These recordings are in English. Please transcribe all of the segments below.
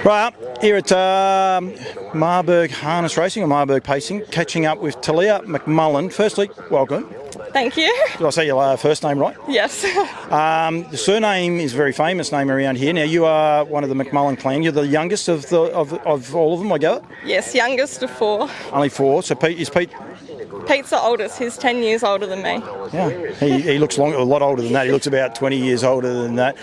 Right up here at Marburg Harness Racing or Marburg Pacing, catching up with Taleah McMullen. Firstly, welcome. Thank you. Did I say your first name right? Yes. The surname is a very famous name around here. Now, you are one of the McMullen clan. You're the youngest of all of them, I gather? Yes, youngest of four. Only four. So Pete, is Pete... Pete's the oldest. He's 10 years older than me. Yeah, he looks a lot older than that. He looks about 20 years older than that.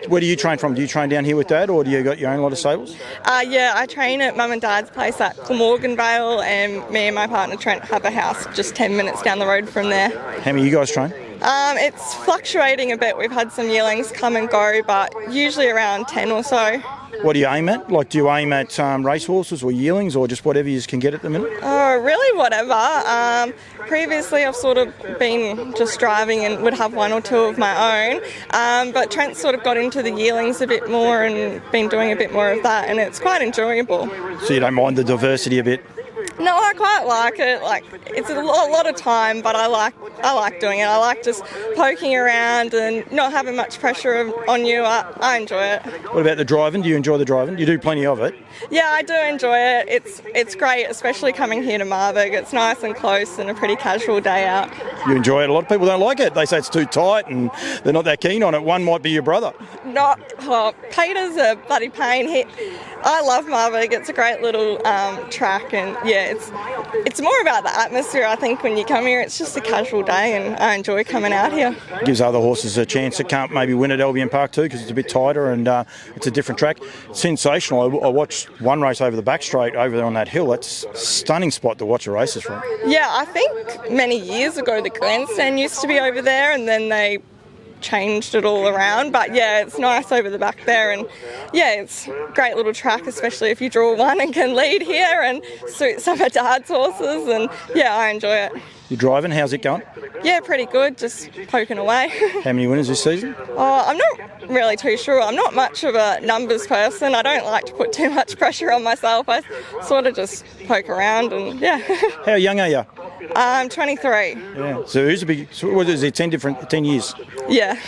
Where do you train from? Do you train down here with Dad, or do you got your own lot of stables? Yeah, I train at Mum and Dad's place at Glamorganvale, and me and my partner Trent have a house just 10 minutes down the road from there. How many of you guys train? It's fluctuating a bit. We've had some yearlings come and go, but usually around 10 or so. What do you aim at? Like, do you aim at racehorses or yearlings, or just whatever you can get at the minute? Oh, really whatever. Previously I've sort of been just driving and would have one or two of my own, but Trent sort of got into the yearlings a bit more and been doing a bit more of that, and it's quite enjoyable. So you don't mind the diversity a bit? No, I quite like it. Like, it's a lot of time, but I like doing it. I like just poking around and not having much pressure on you. I enjoy it. What about the driving? Do you enjoy the driving? You do plenty of it. Yeah, I do enjoy it. It's great, especially coming here to Marburg. It's nice and close and a pretty casual day out. You enjoy it. A lot of people don't like it. They say it's too tight and they're not that keen on it. One might be your brother. Peter's a bloody pain. I love Marburg. It's a great little track, and yeah, it's more about the atmosphere. I think when you come here, it's just a casual day, and I enjoy coming out here. Gives other horses a chance that can't maybe win at Albion Park too, because it's a bit tighter and it's a different track. Sensational. I watched one race over the back straight over there on that hill. That's a stunning spot to watch the races from. Yeah, I think many years ago the grandstand used to be over there, and then they changed it all around, but yeah, it's nice over the back there, and yeah, it's a great little track, especially if you draw one and can lead here and suit some of Dad's horses, and yeah, I enjoy it. You're driving, how's it going? Yeah, pretty good, just poking away. How many winners this season? Oh, I'm not really too sure. I'm not much of a numbers person. I don't like to put too much pressure on myself. I sort of just poke around, and yeah. How young are you? I'm 23. Yeah. So who's a big? So what is it? 10 years. Yeah.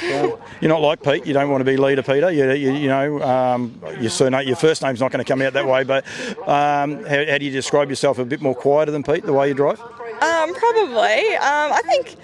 You're not like Pete. You don't want to be leader, Peter. You know, your first name's not going to come out that way. But how do you describe yourself? A bit more quieter than Pete, the way you drive? Probably. I think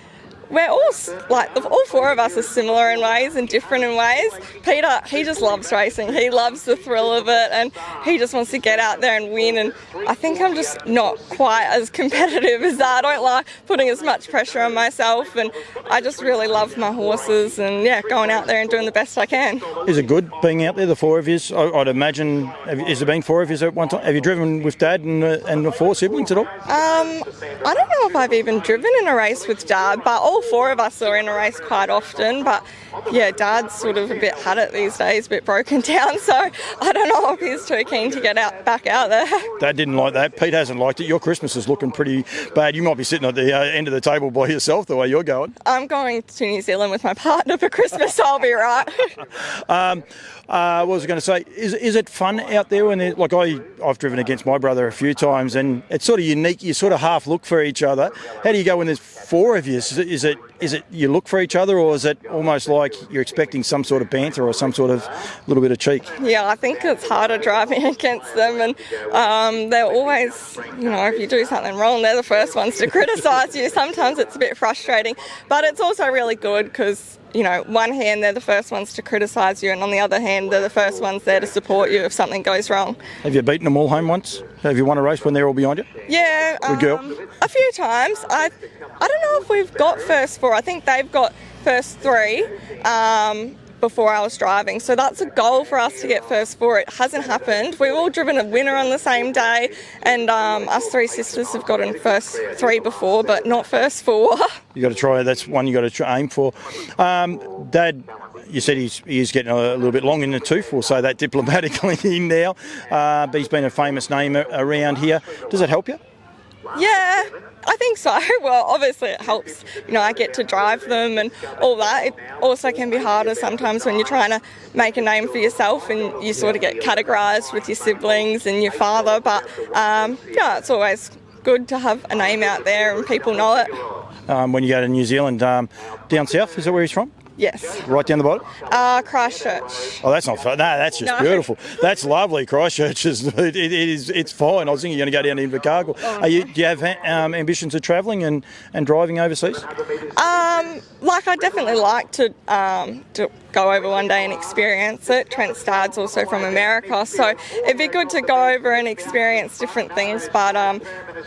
we're all four of us are similar in ways and different in ways. Peter, he just loves racing. He loves the thrill of it, and he just wants to get out there and win. And I think I'm just not quite as competitive as that. I don't like putting as much pressure on myself, and I just really love my horses and yeah, going out there and doing the best I can. Is it good being out there, the four of you? I'd imagine, has there been four of you at one time? Have you driven with Dad and the four siblings at all? I don't know if I've even driven in a race with Dad, but all four of us are in a race quite often. But yeah, Dad's sort of a bit had it these days, a bit broken down, so I don't know if he's too keen to get back out there. Dad didn't like that. Pete hasn't liked it. Your Christmas is looking pretty bad. You might be sitting at the end of the table by yourself the way you're going. I'm going to New Zealand with my partner for Christmas, so I'll be right. What was I going to say? Is it fun out there when I've driven against my brother a few times, and it's sort of unique. You sort of half look for each other. How do you go when there's four of you? Is it you look for each other, or is it almost like you're expecting some sort of banter or some sort of little bit of cheek? Yeah, I think it's harder driving against them, and they're always, if you do something wrong, they're the first ones to criticise you. Sometimes it's a bit frustrating, but it's also really good because, one hand they're the first ones to criticise you, and on the other hand they're the first ones there to support you if something goes wrong. Have you beaten them all home once? Have you won a race when they're all behind you? Yeah, good girl. A few times. I don't know if we've got first four. I think they've got first three before I was driving, so that's a goal for us to get first four. It hasn't happened. We've all driven a winner on the same day, and us three sisters have gotten first three before, but not first four. You got to try. That's one you got to aim for. Dad, you said he's getting a little bit long in the tooth. We'll say that diplomatically now. But he's been a famous name around here. Does it help you? Yeah, I think so. Well, obviously it helps. I get to drive them and all that. It also can be harder sometimes when you're trying to make a name for yourself and you sort of get categorised with your siblings and your father. But yeah, it's always good to have a name out there and people know it. When you go to New Zealand, down south, is that where he's from? Yes. Right down the bottom? Christchurch. Oh, that's not fun. No, that's just beautiful. That's lovely. Christchurch it's fine. I was thinking you're going to go down to Invercargill. Do you have ambitions of travelling and driving overseas? I'd definitely like to go over one day and experience it. Trent Starr's also from America, so it'd be good to go over and experience different things, but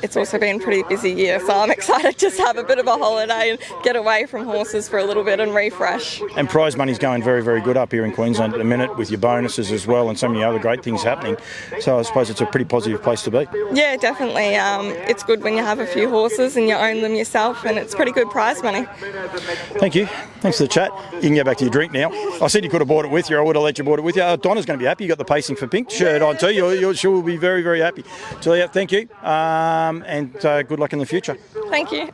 it's also been a pretty busy year, so I'm excited just to have a bit of a holiday and get away from horses for a little bit and refresh. And prize money's going very, very good up here in Queensland at the minute with your bonuses as well and so many other great things happening. So I suppose it's a pretty positive place to be. Yeah, definitely. It's good when you have a few horses and you own them yourself, and it's pretty good prize money. Thank you. Thanks for the chat. You can go back to your drink now. I said you could have bought it with you. I would have let you bought it with you. Donna's going to be happy. You got the Pacing for Pink shirt on too. She will be very, very happy. Taleah, thank you. And good luck in the future. Thank you.